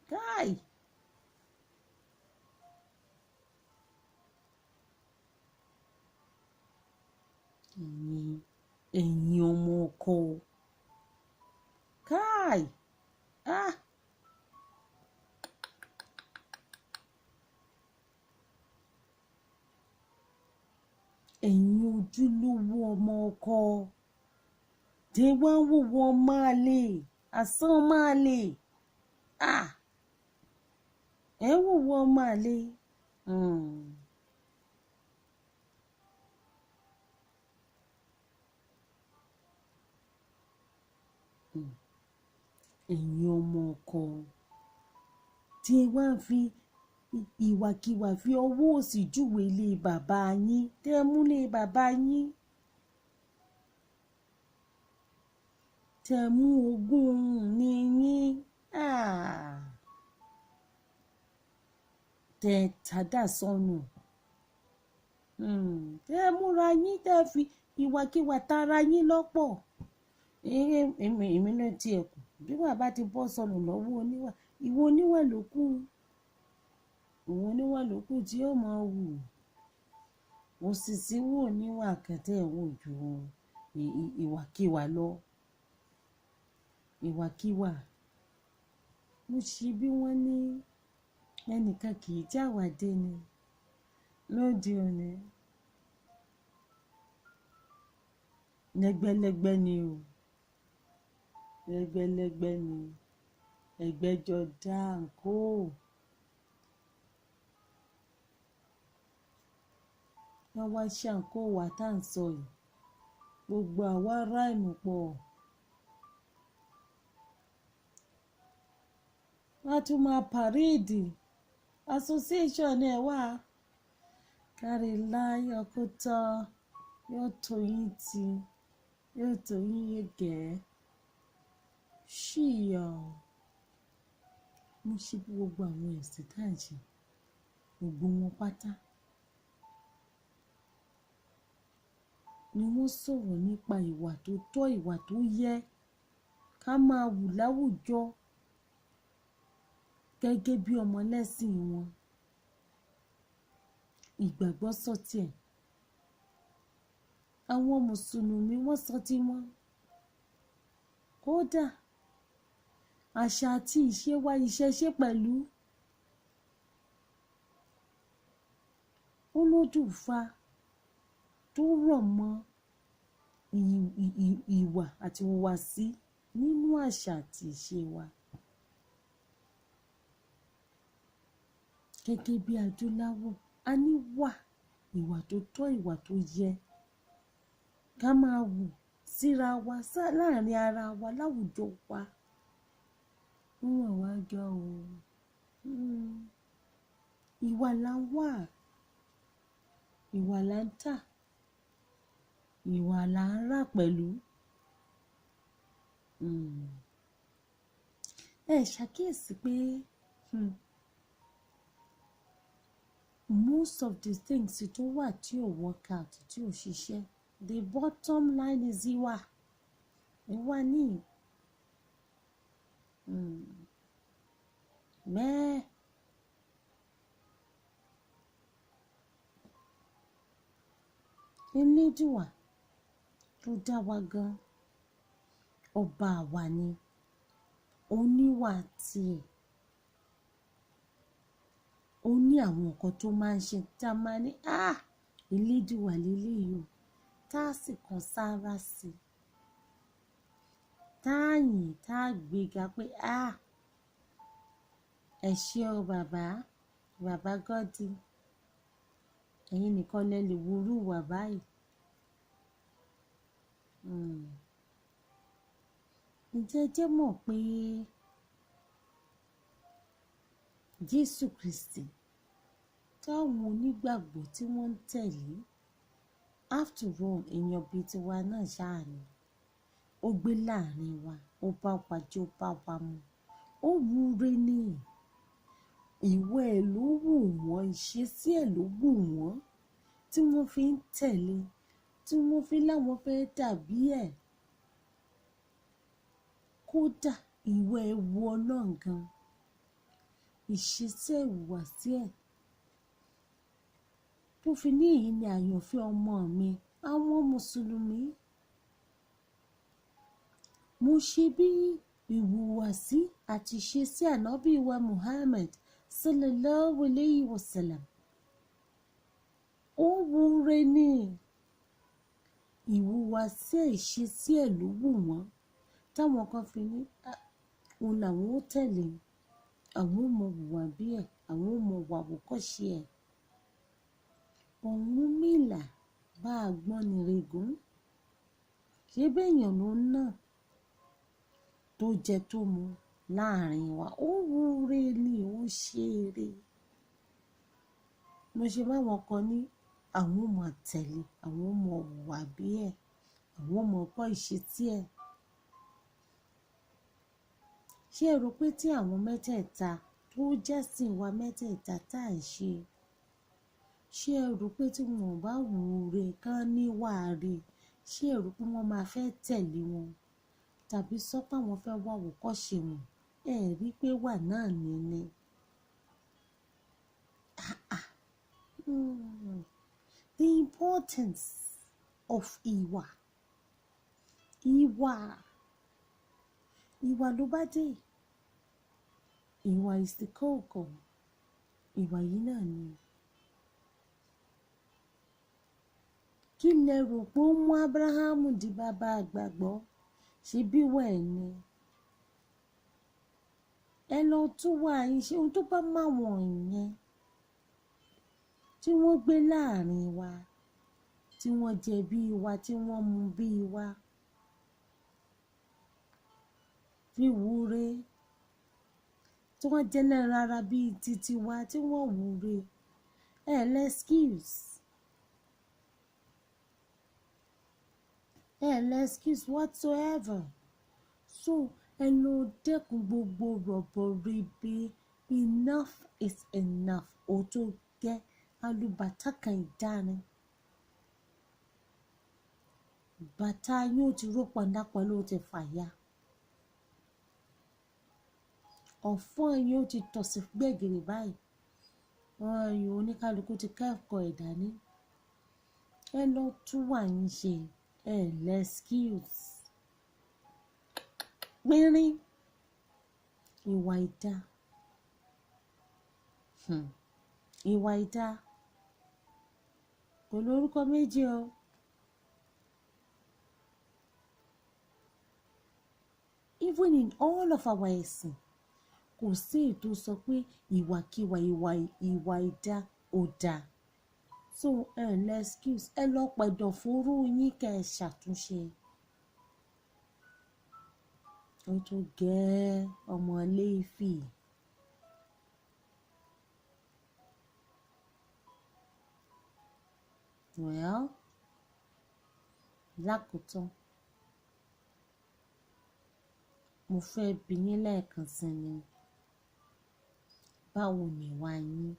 guy. Ẹ̀yin ọmọ ọkọ. Kai. Ẹ̀yin ojúlówó ọmọ ọkọ. Dé wá ń wòwò máa lè, àsán máa lè. Ẹ wòwò máa lè. Ẹ̀yin ọmọ ọkọ. Tí ẹ wá ń fi ìwàkiwà fi ọwọ́ òsì júwe ilé bàbá yín, tẹ́ ẹ mú ilé bàbá yín. Tẹ́ ẹ mú ogún ní yín. Tẹ́ ẹ tàdá sọnù. Tẹ́ ẹ múra yín, tẹ́ ẹ fi ìwàkiwà tara yín lọ́pọ̀. Èmi náà ti ẹ̀kú. Bí bàbá ti bọ́ sọnù lọ́wọ́ oníwà, ìwọ oníwà ló kù. Ìwọ oníwà ló kù tí yóò máa wù. Òṣìṣẹ́ wò níwà kẹtẹ́ wò ju ìwàkiwà lọ. Ìwàkiwà. Mo ṣe bí wọ́n ní ẹnìkan kì í jáwàdé ni lóde òní. Lẹ́gbẹ́lẹ́gbẹ́ ni o. Lẹ́gbẹ́lẹ́gbẹ́ ni. Ẹgbẹ́jọ dá ǹkó. Wọ́n wá ṣàǹkó wa tá ń sọ yìí. Gbogbo àwa ráìmù pọ̀. Wọ́n tún máa pàréèdì. Association ẹ̀ wà. Kárí láyọ̀ kó tán. Yóò tó yín ti. Yóò tó yín yégẹ̀. Ṣíyọ̀. Mo ṣe bí gbogbo àwọn ẹ̀sìn tá à ń ṣe. Gbogbo wọn pátá. Ni wọ́n sọ̀rọ̀ nípa ìwà tó tọ́, ìwà tó yẹ ká máa wù láwùjọ gẹ́gẹ́ bí ọmọlẹ́sìn wọn. Ìgbàgbọ́ sọ tiẹ̀. Àwọn Mùsùlùmí wọ́n sọ ti wọn. Kódà àṣà àti ìṣe wa ìṣẹ̀ṣe pẹ̀lú. Olódùfà tó rọ̀ mọ́ ìwà àti ìhùwàsí nínú àṣà àti ìṣe wa. Gẹ́gẹ́ bí adúláwọ̀, a ní ìwà tó tọ́, ìwà tó yẹ ká máa wù síra wa láàrin ara wa láwùjọ wa. Wọ́n wà wá ga o. Ìwà là ń wà, ìwà là ń tà, ìwà là ń rà pẹ̀lú. Ẹ ṣàkíyèsí pé most of the things tó wà tí ò work out, tí ò ṣiṣẹ́, the bottom line is ìwà. Ìwà ní mẹ́ẹ̀. Elédùà tó dá wa gan, ọba àwa ni, oníwà tiẹ̀. Ó ní àwọn nǹkan tó máa ń ṣe tá a máa ní Elédùà leléyìí o, tá a sì kan sára sí, tá a yìn, tá a gbéga pé ẹ ṣé o bàbá Gọ́dí, ẹ̀yin nìkan lẹ lè wúrú wà báyìí. Ǹjẹ́ ẹ jẹ́ mọ̀ pé Jésù Kristi táwọn onígbàgbọ́ tí wọ́n ń tẹ̀lé, after all èèyàn bíi tiwa náà ṣáà ni, ó gbé láàrin wa, ó bá wa jẹ́, ó bá wa mu, ó wúre ní ìwà ẹ̀ ló wù wọ́n, ìṣesí ẹ̀ ló wù wọ́n, tí wọ́n fi ń tẹ̀lé, tí wọ́n fi láwọn fẹ́ dàbí ẹ̀. Kódà ìwà ẹ̀ wu Ọlọ́run gan, ìṣesí ẹ̀, ìhùwàsí ẹ̀, tó fi ní èyí ni àyànfẹ́ ọmọ mi. Àwọn mùsùlùmí, mo ṣe bí ìhùwàsí àti ìṣesí ànábì wa Muhammad sallallahu alayhi wa sallam. Ó wúre ní ìhùwàsí ẹ̀, ìṣesí ẹ̀ ló wù wọ́n, táwọn kan fi ní òun làwọn ó tẹ̀lé, àwọn ò mọ hùwà bí ẹ̀, àwọn ò mọ wà àwòkọ́ṣe ẹ̀. Ọ̀rúnmìlà bá àgbọn nìrègún, ṣé béèyàn ló ń nà tó jẹ tó mu láàrin wa. Ó wúre ni, ó ṣe eré. Mo ṣe báwọn kan ní àwọn ò mọ tẹ̀lé, àwọn ò mọ hùwà bí ẹ̀, àwọn ò mọ kọ́ ìṣesí ẹ̀. Ṣé ẹ rò pé tí àwọn mẹ́tẹ̀ẹ̀ta tó jẹ́sìn wa mẹ́tẹ̀ẹ̀ta tá à ń ṣe, ṣé ẹ rò pé tí wọn ò bá wúre kán níwà re, ṣé ẹ rò pé wọ́n máa fẹ́ tẹ̀lé wọn tàbí sọ pé àwọn fẹ́ wá àwòkọ́ṣe wọn? Ẹ rí pé wà náà ni. The importance of ìwà. Ìwà ló bá dé. Ìwà is the kókó. Ìwà yìí náà ni. Kí lẹ rò pé ó mú Ábúráhámù di bàbá àgbàgbọ́? Ṣé bí wà ẹ̀ ni? Ẹ lọ tún wà yín ṣe, ohun tó bá máwọn yẹn tí wọ́n gbé láàrin wa, tí wọ́n jẹ bí wa, tí wọ́n mu bí wa, fi wúre, tí wọ́n jẹ́ náà rárá bí titi wa, tí wọ́n wúre. Excuse whatsoever. So ẹ lọ dẹ́kun gbogbo rọ̀bọ̀ rebe. Enough is enough. Ó tó gẹ́, alùbàtà kan ìdáni. Bàtà yóò ti ró pọ̀ndápọ̀ ló ti fàya. Ọ̀fọ́n yóò ti tọ̀sí gbẹ̀gìrì báyìí. Ọyàn oníkálukú ti kẹ́kọ̀ọ́ ìdání. Ẹ lọ tún wà yín ṣe. Excuse. Pínrín. Ìwà ìdá. Ìwà ìdá. Kò lórúkọ méjì o. Even in all of our ẹ̀sìn, kò sí ètò sọ pé ìwàkiwà ìwà ìdá ò dáa. so ẹ lẹ excuse, ẹ lọ pẹ̀dọ̀ fóró yín kẹ́ ẹ ṣàtúnṣe. Ó tó gẹ́ ọmọ Léfì. Well, lákòótán mo fẹ́ bi yín lẹ́ẹ̀kan sí ni, báwo ni ìwà yín?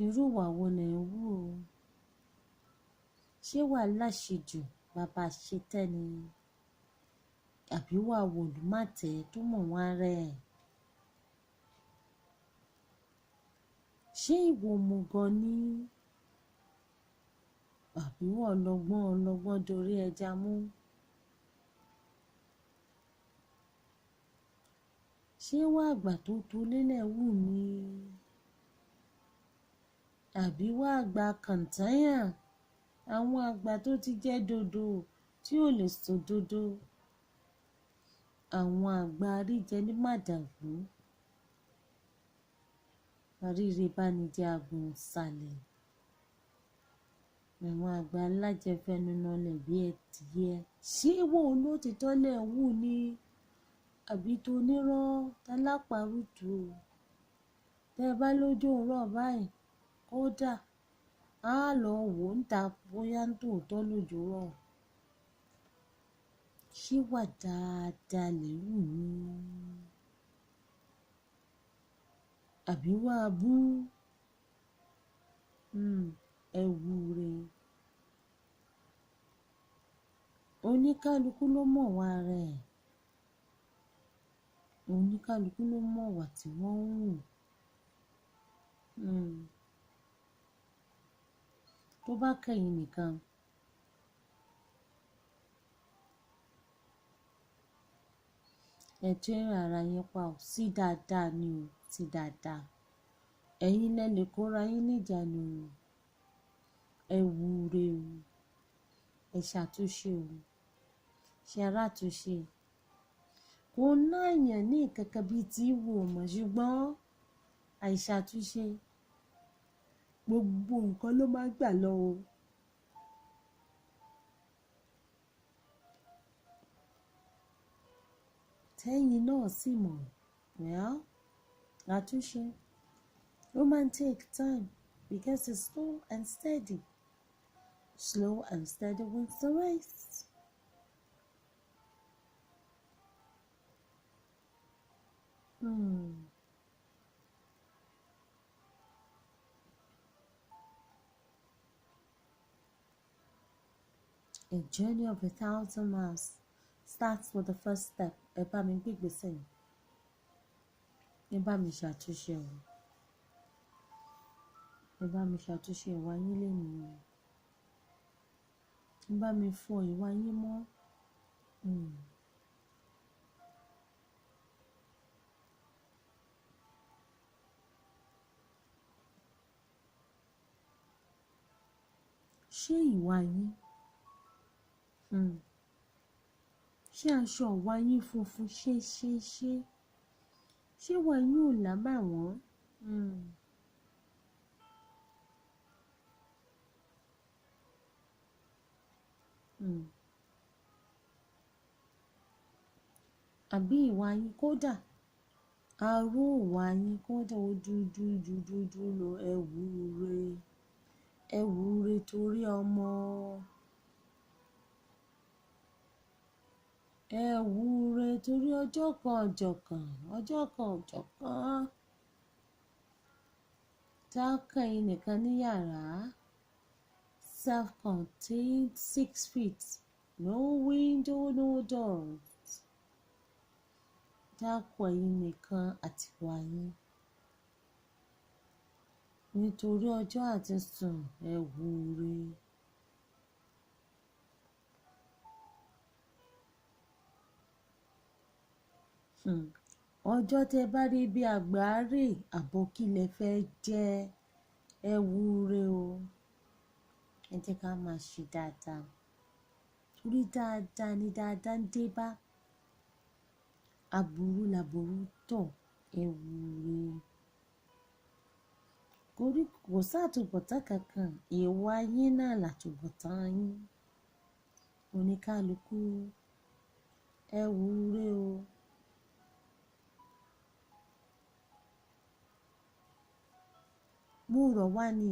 Irú ìwà wo lẹ̀ ń wù o? Ṣé wà láṣejù bàbá ṣetẹ́ ni? Àbí wà wòlúmàtẹ́ tó mọ̀ wọ́n rẹ̀? Ṣé ìwọ òmùgọ̀ ni? Àbí wọ́n ọlọ́gbọ́n dorí ẹja mú? Ṣé wà àgbà tó tó lélẹ̀ wù ni? Àbí wà àgbà kàntáyà? Àwọn àgbà tó ti jẹ́ dodo tí ò lè sọ dodo. Àwọn àgbà àríjẹ ní màdàrú. Àríre bá ní jẹ́ agbọ̀n ṣàlẹ̀. Àwọn àgbà alájẹfẹ́nu nọlẹ̀ bí ẹdìyẹ. Ṣé ìwọ olótìtọ́ lẹ̀ wù ni? Àbí tó nírọ́ tálápàrútù? Tẹ́ bá lójú rọ̀ báyìí, kódà á lọ wò ń ta bóyá ń tòótọ́ lójú rọ̀. Ṣé wà dáadáa lẹ̀ wù ni? Àbí wà bú? Ẹ wù re. Oníkálukú ló mọ̀ wá rẹ̀. Oníkálukú ló mọ̀ wà tí wọ́n ń wù. Tó bá kẹ́yìn nìkan, ẹ jẹ́ ara yín pa ò sí dáadáa ni o, sí dáadáa. Ẹ̀yin lẹ lè kóra yín níjàánu o. Ẹ wù re o. Ẹ ṣàtúnṣe o. Ṣe arátúnṣe. Kò náàyàn ní ìkankan bíi tí wò mọ̀, ṣùgbọ́n àìṣàtúnṣe gbogbo nǹkan ló máa gbà lọ o. Tẹ́yìn náà sì mọ̀, well, àtúnṣe ó máa ń take time because it's slow and steady. Slow and steady wins the race. A journey of 1,000 miles starts with the first step. Ẹ bá mi gbé ìgbésẹ̀ yìí. Ẹ bá mi ṣàtúnṣe o. Ẹ bá mi ṣàtúnṣe ìwà yín lénìí o. Ẹ bá mi fọ ìwà yín mọ́. Ṣé ìwà yín? Ṣé aṣọ ìwà yín funfun ṣé? Ṣé ìwà yín ò lábàwọ́n? Àbí ìwà yín kódà aró ìwà yín kódà ó dúdú lọ. Ẹ wù re torí ọmọ. Ẹ wù re torí ọjọ́ kan ọjọ̀kan. Tá kàn yín nìkan ní yàrá. Self-contained 6 feet. No window, no doors. Dákọ̀ yín nìkan àti ìwà yín. Nítorí ọjọ́ àti sùn, ẹ wù re. Ọjọ́ tẹ bá rí bí àgbáre àbókí lẹ fẹ́ jẹ́, ẹ wù re o. Ẹ jẹ́ ká máa ṣe dáadáa. Torí dáadáa ni dáadáa ń dé bá. Aburú làburú tọ̀, ẹ wù re. kò sátúbọ̀tán kankan, ìwà yín náà làtúbọ̀tán yín. Oníkálukú ẹ wúre o. Mo rọ̀ wá ní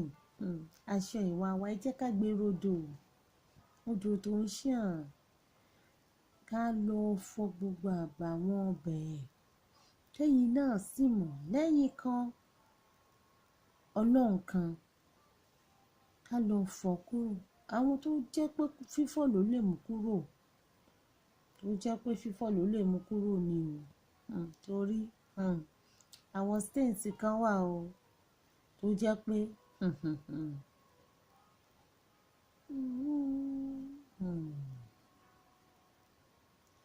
aṣọ ìwà wa, ẹ jẹ́ ká gbé rodò tó ń ṣàn, ká lọ fọ gbogbo àbàwọ́n ọbẹ̀. Kẹ́yìn náà sì mọ̀ lẹ́yìn kan ọlọ́run kan, ká lọ fọ̀ kúrò. Àwọn tó jẹ́ pé fífọ̀ ló lè mú kúrò, ni o. Torí àwọn stains kan wà o tó jẹ́ pé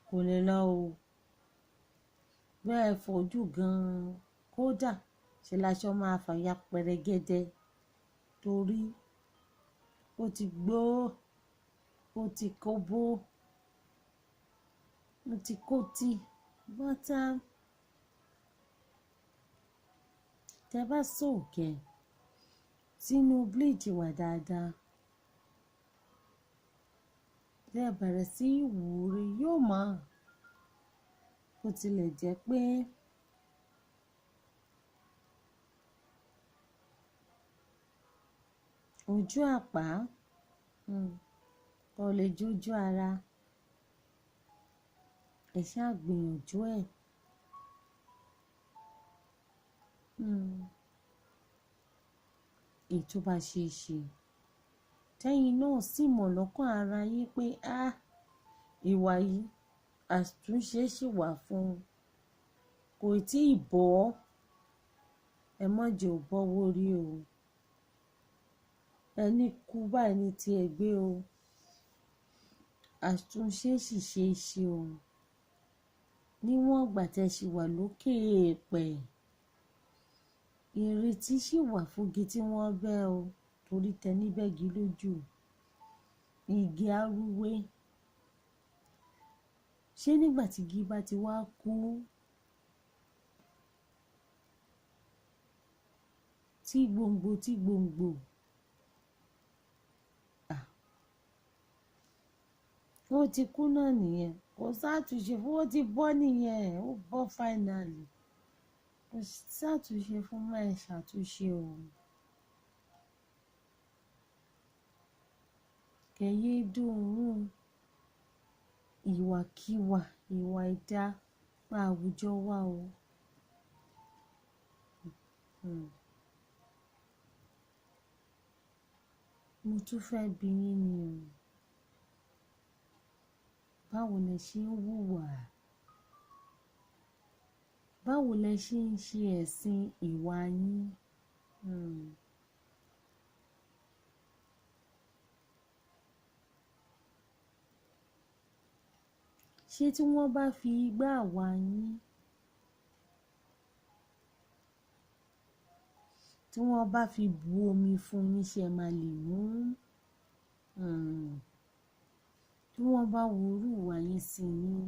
kò lè lọ o. Bẹ́ẹ̀ fojú gan-an kódà ṣe laṣọ máa fàya pẹrẹgẹdẹ torí ó ti gbó, ó ti kóbó, ó ti kótí. Bọ́tá tẹ bá sòkè sínú bleach wà dáadáa, tẹ bẹ̀rẹ̀ sí ìwúre yóò mọ́. Bó tilẹ̀ jẹ́ pé ojú àpá kò lè jójú ara, ẹ ṣáà gbìyànjú ẹ̀. Èyí tó bá ṣe é ṣe, tẹ́yìn náà sì mọ̀ lọ́kàn ara yín pé ìwà yìí àtúnṣe ṣì wà fún un, kò tí ì bọ́, ẹ má jẹ́ ò bọ́wọ́ rí o. Ẹni kú báyìí ní tiẹ̀ gbé o, àtúnṣe sì ṣe é ṣe o. Níwọ̀n ìgbà tẹ́ ṣì wà lókè èèpẹ̀, ìrètí ṣì wà fúngi tí wọ́n bẹ́ o, torí tẹní bẹ́gi lójú igi á rúwé. Ṣé nígbà tí igi bá ti wá kú, tí gbòǹgbò ó ti kú náà nìyẹn, kò sátúnṣe fún, ó ti bọ́ nìyẹn, ó bọ́ finally. Kò sátúnṣe fún, máa ẹ ṣàtúnṣe o. Kẹ̀yé dùn ìwàkiwà, ìwà ìdá pa àwùjọ wa o. Mo tún fẹ́ bi yín ni o. Báwo lẹ ṣe ń hùwà? Báwo lẹ ṣe ń ṣe ẹ̀sìn ìwà yín? Ṣé tí wọ́n bá fi igbá wá yín, tí wọ́n bá fi bu omi fún yín, ṣé ẹ máa lè mú? Tí wọ́n bá wúrú ìwà yín sí yín,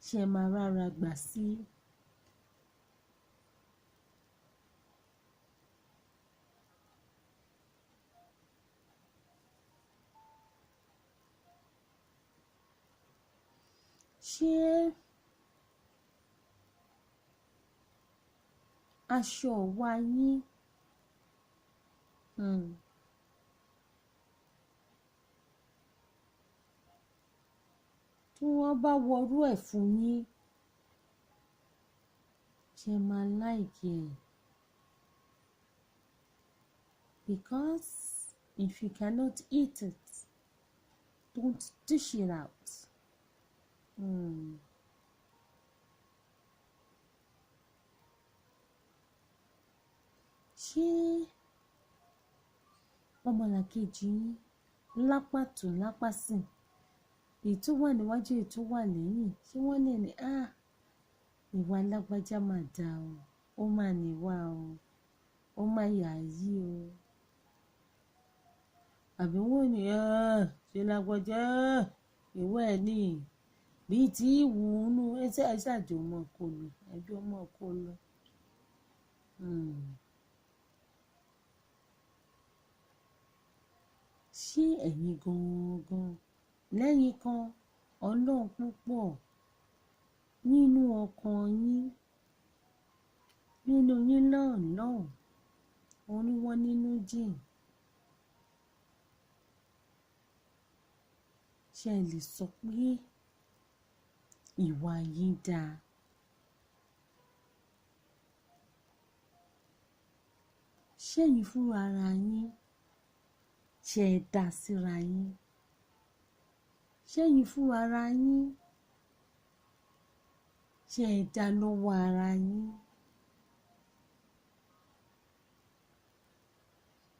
ṣé ẹ máa rárá gbà sí? Ṣé aṣọ wa yín tí wọ́n bá wọrú ẹ̀ fún yín, ṣé ẹ máa like ẹ̀? Because if you cannot eat it, don't dish it out. Ṣé ọmọlàkejì yín lápá tún lápá sìn, èyí tó wà níwájú èyí tó wà lẹ́yìn, ṣé wọ́n lè ní ìwà lágbájá máa dà o, ó máa níwà o, ó máa yà yí o? Àbí wọ́n ní ṣe lágbájá ìwà ẹ̀ ní bí tí ìwù inú ẹsẹ̀ àjò ọmọ kò lọ ẹbí ọmọ kò lọ. Ṣé ẹ̀yin gangan lẹ́yìn kan Ọlọ́run púpọ̀ nínú ọkàn yín nínú yín lọ́hùn òun ni wọ́n nínú jìn. Ṣé ẹ lè sọ pé ìwà yín dáa? Ṣé ẹ̀yin fúnra ara yín ṣé ẹ dá síra yín? Ṣé ẹ̀yin fúnra ara yín ṣé ẹ dá lọ́wọ́ ara yín?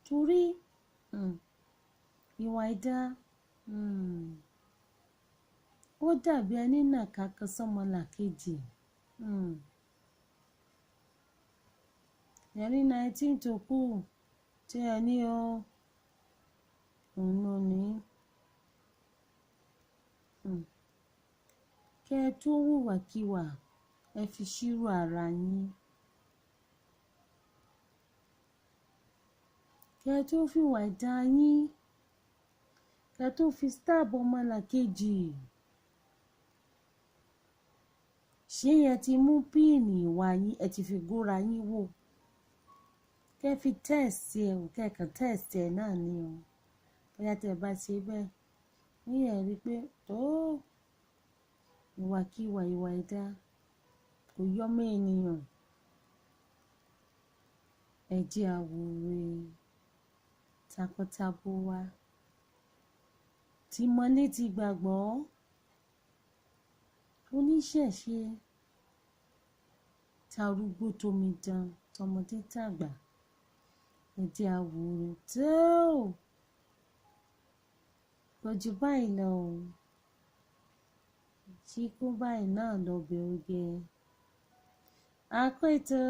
Torí ìwà ìdá ó dàbí ẹni nàka kan sọ́mọlàkejì. Ẹ̀rí 19 tó kù tí ẹ ní òun ló ní. Kẹ́ ẹ tó hùwàkiwà ẹ fi ṣírò ara yín. Kẹ́ ẹ tó fi ìwà ìdá yín kẹ́ ẹ tó fi stab ọmọlàkejì. Ṣé ẹ ti mú píìnì ìwà yín ẹ ti fi gúnra yín wò? Kẹ́ ẹ fi tẹ́ẹ̀sì ẹ̀ wò kẹ́ẹ̀kan tẹ́ẹ̀sì ẹ̀ náà ni o. Bóyá tẹ́ ẹ bá ṣe bẹ́ẹ̀ ní ẹ̀ rí pé ìwàkiwà ìwà ìdá kò yọ́mọ ènìyàn. Ẹ jẹ́ àwòrè takọtabo wa tí mọ́lé ti gbàgbọ́ oníṣẹ̀ṣe tarúgbó tomidan tọmọdé tàgbà. Ẹ jẹ́ àwòrè tó kò jù báyìí lọ o. Ṣíkún báyìí náà lọ́bẹ̀ oge. A kó ètò.